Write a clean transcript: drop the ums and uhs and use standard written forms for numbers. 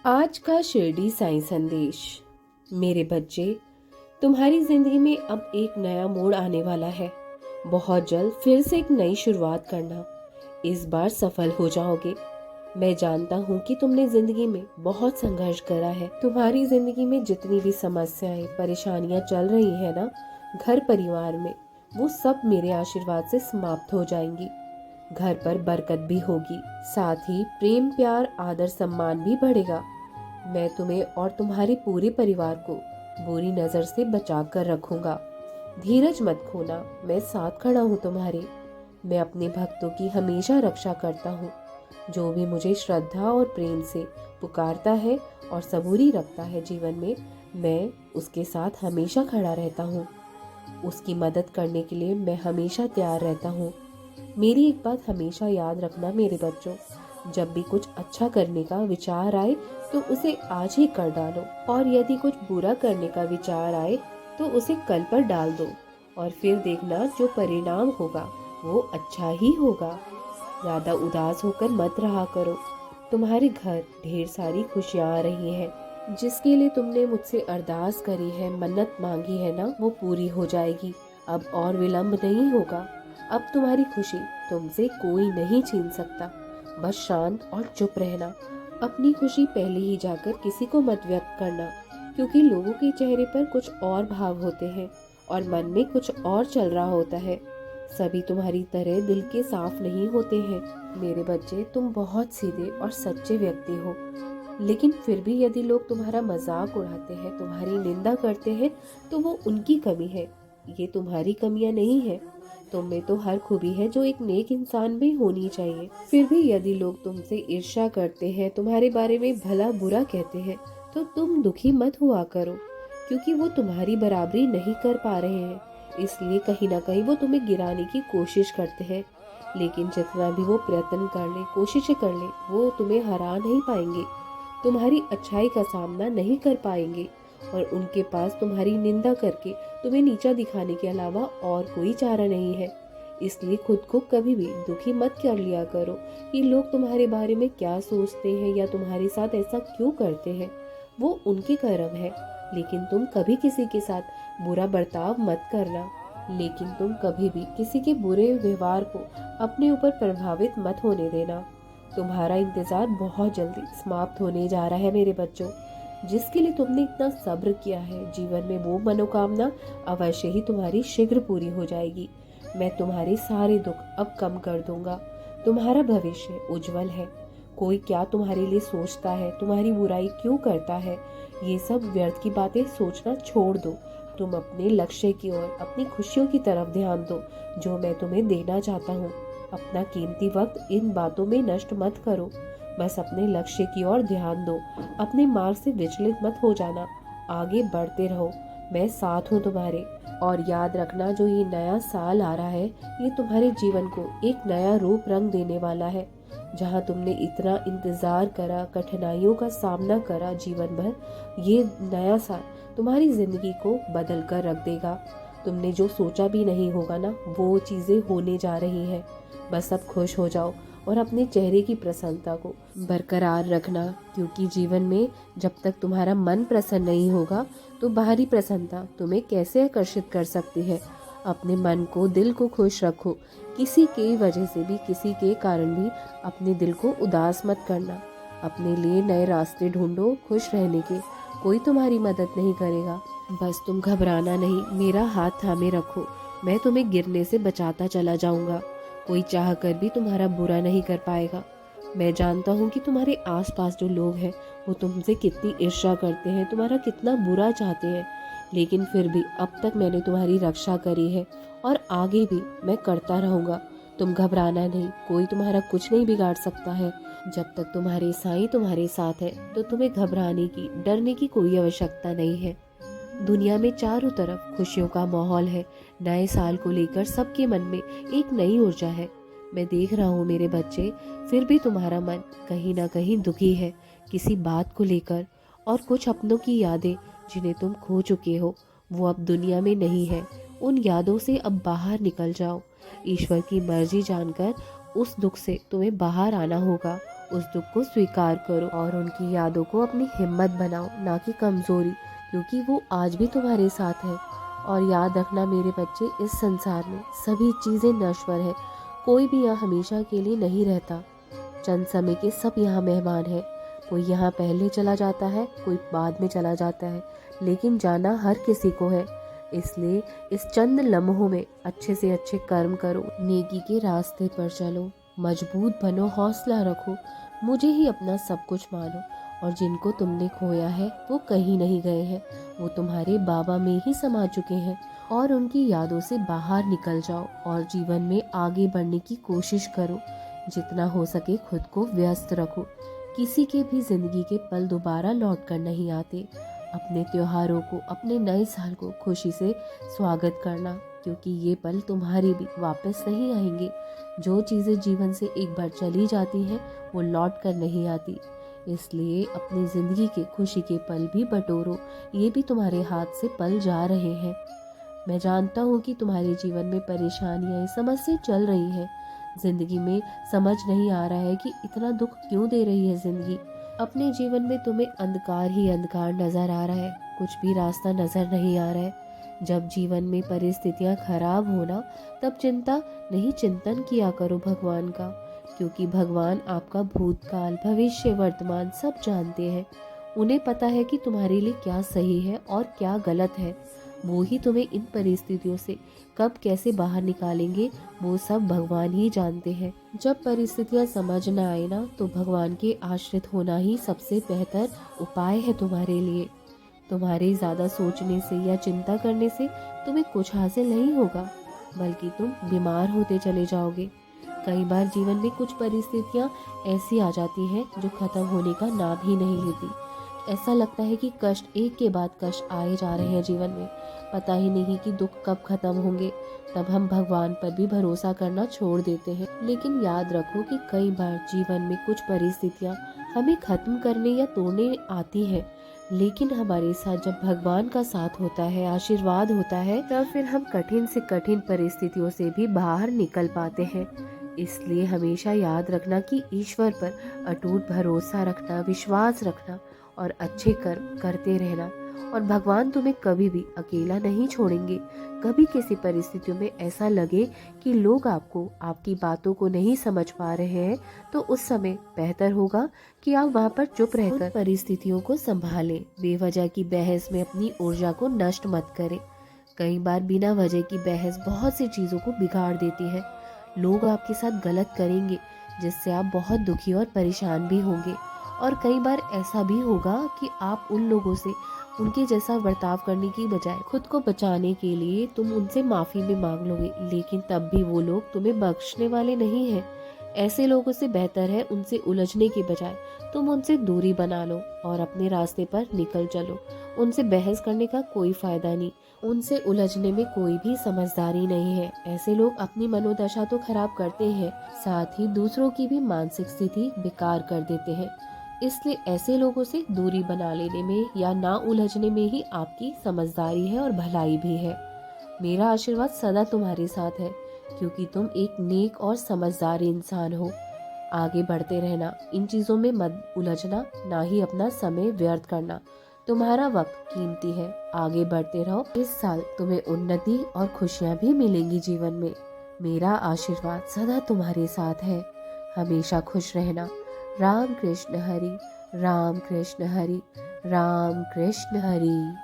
आज का शिरडी साईं संदेश। मेरे बच्चे, तुम्हारी जिंदगी में अब एक नया मोड़ आने वाला है। बहुत जल्द फिर से एक नई शुरुआत करना। इस बार सफल हो जाओगे। मैं जानता हूँ कि तुमने जिंदगी में बहुत संघर्ष करा है। तुम्हारी जिंदगी में जितनी भी समस्याएं परेशानियां चल रही है ना, घर परिवार में, वो सब मेरे आशीर्वाद से समाप्त हो जाएंगी। घर पर बरकत भी होगी, साथ ही प्रेम प्यार आदर सम्मान भी बढ़ेगा। मैं तुम्हें और तुम्हारे पूरे परिवार को बुरी नजर से बचा कर रखूंगा। धीरज मत खोना, मैं साथ खड़ा हूँ तुम्हारे। मैं अपने भक्तों की हमेशा रक्षा करता हूँ। जो भी मुझे श्रद्धा और प्रेम से पुकारता है और सबूरी रखता है जीवन में, मैं उसके साथ हमेशा खड़ा रहता हूँ। उसकी मदद करने के लिए मैं हमेशा तैयार रहता हूँ। मेरी एक बात हमेशा याद रखना मेरे बच्चों, जब भी कुछ अच्छा करने का विचार आए तो उसे आज ही कर डालो, और यदि कुछ बुरा करने का विचार आए तो उसे कल पर डाल दो, और फिर देखना जो परिणाम होगा वो अच्छा ही होगा। ज्यादा उदास होकर मत रहा करो। तुम्हारे घर ढेर सारी खुशियाँ आ रही हैं। जिसके लिए तुमने मुझसे अरदास करी है, मन्नत मांगी है ना, वो पूरी हो जाएगी। अब और विलंब नहीं होगा। अब तुम्हारी खुशी तुमसे कोई नहीं छीन सकता। बस शांत और चुप रहना। अपनी खुशी पहले ही जाकर किसी को मत व्यक्त करना, क्योंकि लोगों के चेहरे पर कुछ और भाव होते हैं और मन में कुछ और चल रहा होता है। सभी तुम्हारी तरह दिल के साफ नहीं होते हैं। मेरे बच्चे, तुम बहुत सीधे और सच्चे व्यक्ति हो, लेकिन फिर भी यदि लोग तुम्हारा मजाक उड़ाते हैं, तुम्हारी निंदा करते हैं, तो वो उनकी कमी है। ये तुम्हारी कमियां नहीं है। तुम में तो हर खूबी है जो एक नेक इंसान में होनी चाहिए। फिर भी यदि लोग तुमसे ईर्ष्या करते हैं, तुम्हारे बारे में भला बुरा कहते हैं, तो तुम दुखी मत हुआ करो, क्योंकि वो तुम्हारी बराबरी नहीं कर पा रहे हैं। इसलिए कहीं ना कहीं वो तुम्हें गिराने की कोशिश करते हैं। लेकिन जितना भी वो प्रयत्न कर ले, कोशिशें कर ले, वो तुम्हें हरा नहीं पाएंगे, तुम्हारी अच्छाई का सामना नहीं कर पाएंगे, और उनके पास तुम्हारी निंदा करके तुम्हें नीचा दिखाने के अलावा और कोई चारा नहीं है। इसलिए खुद को कभी भी दुखी मत कर लिया करो कि लोग तुम्हारे बारे में क्या सोचते हैं या तुम्हारे साथ ऐसा क्यों करते हैं। वो उनके कर्म है। लेकिन तुम कभी किसी के साथ बुरा बर्ताव मत करना। लेकिन तुम कभी भी किसी के बुरे व्यवहार को अपने ऊपर प्रभावित मत होने देना। तुम्हारा इंतजार बहुत जल्दी समाप्त होने जा रहा है मेरे बच्चों। जिसके लिए तुमने इतना सब्र किया है, जीवन में वो मनोकामना अवश्य ही तुम्हारी शीघ्र पूरी हो जाएगी। मैं तुम्हारे सारे दुख अब कम कर दूंगा। तुम्हारा भविष्य उज्जवल है। कोई क्या तुम्हारे लिए सोचता है, तुम्हारी बुराई क्यों करता है, ये सब व्यर्थ की बातें सोचना छोड़ दो। तुम अपने लक्ष्य की ओर, अपनी खुशियों की तरफ ध्यान दो, जो मैं तुम्हें देना चाहता हूँ। अपना कीमती वक्त इन बातों में नष्ट मत करो। बस अपने लक्ष्य की ओर ध्यान दो। अपने मार्ग से विचलित मत हो जाना। आगे बढ़ते रहो। मैं साथ हूँ तुम्हारे। और याद रखना, जो ये नया साल आ रहा है, ये तुम्हारे जीवन को एक नया रूप रंग देने वाला है। जहाँ तुमने इतना इंतजार करा, कठिनाइयों का सामना करा जीवन भर, ये नया साल तुम्हारी जिंदगी को बदल कर रख देगा। तुमने जो सोचा भी नहीं होगा ना, वो चीजें होने जा रही हैं। बस अब खुश हो जाओ और अपने चेहरे की प्रसन्नता को बरकरार रखना, क्योंकि जीवन में जब तक तुम्हारा मन प्रसन्न नहीं होगा, तो बाहरी प्रसन्नता तुम्हें कैसे आकर्षित कर सकती है। अपने मन को, दिल को खुश रखो। किसी के वजह से भी, किसी के कारण भी अपने दिल को उदास मत करना। अपने लिए नए रास्ते ढूंढो खुश रहने के। कोई तुम्हारी मदद नहीं करेगा। बस तुम घबराना नहीं, मेरा हाथ थामे रखो। मैं तुम्हें गिरने से बचाता चला जाऊंगा। कोई चाह कर भी तुम्हारा बुरा नहीं कर पाएगा। मैं जानता हूँ कि तुम्हारे आसपास जो लोग हैं, वो तुमसे कितनी ईर्ष्या करते हैं, तुम्हारा कितना बुरा चाहते हैं। लेकिन फिर भी अब तक मैंने तुम्हारी रक्षा करी है, और आगे भी मैं करता रहूंगा। तुम घबराना नहीं, कोई तुम्हारा कुछ नहीं बिगाड़ सकता है। जब तक तुम्हारे साईं तुम्हारे साथ है, तो तुम्हें घबराने की, डरने की कोई आवश्यकता नहीं है। दुनिया में चारों तरफ खुशियों का माहौल है। नए साल को लेकर सबके मन में एक नई ऊर्जा है। मैं देख रहा हूँ मेरे बच्चे, फिर भी तुम्हारा मन कहीं ना कहीं दुखी है, किसी बात को लेकर। और कुछ अपनों की यादें जिन्हें तुम खो चुके हो, वो अब दुनिया में नहीं है। उन यादों से अब बाहर निकल जाओ। ईश्वर की मर्जी जानकर उस दुख से तुम्हें बाहर आना होगा। उस दुख को स्वीकार करो और उनकी यादों को अपनी हिम्मत बनाओ, ना कि कमजोरी, क्योंकि वो आज भी तुम्हारे साथ है। और याद रखना मेरे बच्चे, इस संसार में सभी चीजें नश्वर है, कोई भी यहाँ हमेशा के लिए नहीं रहता। चंद समय के सब यहाँ मेहमान है, कोई यहाँ पहले चला जाता है, कोई बाद में चला जाता है, लेकिन जाना हर किसी को है। इसलिए इस चंद लम्हों में अच्छे से अच्छे कर्म करो, नेकी के रास्ते पर चलो, मजबूत बनो, हौसला रखो, मुझे ही अपना सब कुछ मानो। और जिनको तुमने खोया है वो कहीं नहीं गए हैं, वो तुम्हारे बाबा में ही समा चुके हैं। और उनकी यादों से बाहर निकल जाओ और जीवन में आगे बढ़ने की कोशिश करो। जितना हो सके खुद को व्यस्त रखो। किसी के भी जिंदगी के पल दोबारा लौट कर नहीं आते। अपने त्योहारों को, अपने नए साल को खुशी से स्वागत करना, क्योंकि ये पल तुम्हारे भी वापस नहीं आएंगे। जो चीज़ें जीवन से एक बार चली जाती हैं वो लौट कर नहीं आती। इसलिए अपनी ज़िंदगी के खुशी के पल भी बटोरो, ये भी तुम्हारे हाथ से पल जा रहे हैं। मैं जानता हूँ कि तुम्हारे जीवन में परेशानियाँ, समस्या चल रही हैं। जिंदगी में समझ नहीं आ रहा है कि इतना दुख क्यों दे रही है जिंदगी। अपने जीवन में तुम्हें अंधकार ही अंधकार नजर आ रहा है, कुछ भी रास्ता नजर नहीं आ रहा है। जब जीवन में परिस्थितियां खराब होना, तब चिंता नहीं, चिंतन किया करो भगवान का, क्योंकि भगवान आपका भूतकाल, भविष्य, वर्तमान सब जानते हैं। उन्हें पता है कि तुम्हारे लिए क्या सही है और क्या गलत है। वो ही तुम्हें इन परिस्थितियों से कब कैसे बाहर निकालेंगे, वो सब भगवान ही जानते हैं। जब परिस्थितियां समझ न आए ना, तो भगवान के आश्रित होना ही सबसे बेहतर उपाय है तुम्हारे लिए। तुम्हारे ज्यादा सोचने से या चिंता करने से तुम्हें कुछ हासिल नहीं होगा, बल्कि तुम बीमार होते चले जाओगे। कई बार जीवन में कुछ परिस्थितियां ऐसी आ जाती हैं जो खत्म होने का नाम ही नहीं लेती। ऐसा लगता है कि कष्ट एक के बाद कष्ट आए जा रहे हैं जीवन में, पता ही नहीं कि दुख कब खत्म होंगे। तब हम भगवान पर भी भरोसा करना छोड़ देते हैं। लेकिन याद रखो कि कई बार जीवन में कुछ परिस्थितियां हमें खत्म करने या तोड़ने आती हैं, लेकिन हमारे साथ जब भगवान का साथ होता है, आशीर्वाद होता है, तब फिर हम कठिन से कठिन परिस्थितियों से भी बाहर निकल पाते हैं। इसलिए हमेशा याद रखना कि ईश्वर पर अटूट भरोसा रखना, विश्वास रखना और अच्छे कर्म करते रहना। और भगवान तुम्हें कभी भी अकेला नहीं छोड़ेंगे। कभी किसी परिस्थितियों में ऐसा लगे कि लोग आपको, आपकी बातों को नहीं समझ पा रहे हैं, तो उस समय बेहतर होगा कि आप वहाँ पर चुप रहकर परिस्थितियों को संभालें। बेवजह की बहस में अपनी ऊर्जा को नष्ट मत करें। कई बार बिना वजह की बहस बहुत सी चीजों को बिगाड़ देती है। लोग आपके साथ गलत करेंगे, जिससे आप बहुत दुखी और परेशान भी होंगे। और कई बार ऐसा भी होगा कि आप उन लोगों से उनके जैसा बर्ताव करने की बजाय खुद को बचाने के लिए तुम उनसे माफी भी मांग लोगे, लेकिन तब भी वो लोग तुम्हें बख्शने वाले नहीं हैं। ऐसे लोगों से बेहतर है उनसे उलझने के बजाय तुम उनसे दूरी बना लो और अपने रास्ते पर निकल चलो। उनसे बहस करने का कोई फायदा नहीं, उनसे उलझने में कोई भी समझदारी नहीं है। ऐसे लोग अपनी मनोदशा तो खराब करते हैं, साथ ही दूसरों की भी मानसिक स्थिति बेकार कर देते हैं। इसलिए ऐसे लोगों से दूरी बना लेने में या ना उलझने में ही आपकी समझदारी है और भलाई भी है। मेरा आशीर्वाद सदा तुम्हारे साथ है, क्योंकि तुम एक नेक और समझदार इंसान हो। आगे बढ़ते रहना, इन चीजों में मत उलझना, ना ही अपना समय व्यर्थ करना। तुम्हारा वक्त कीमती है, आगे बढ़ते रहो। इस साल तुम्हें उन्नति और खुशियाँ भी मिलेंगी जीवन में। मेरा आशीर्वाद सदा तुम्हारे साथ है। हमेशा खुश रहना। राम कृष्ण हरि, राम कृष्ण हरि, राम कृष्ण हरि।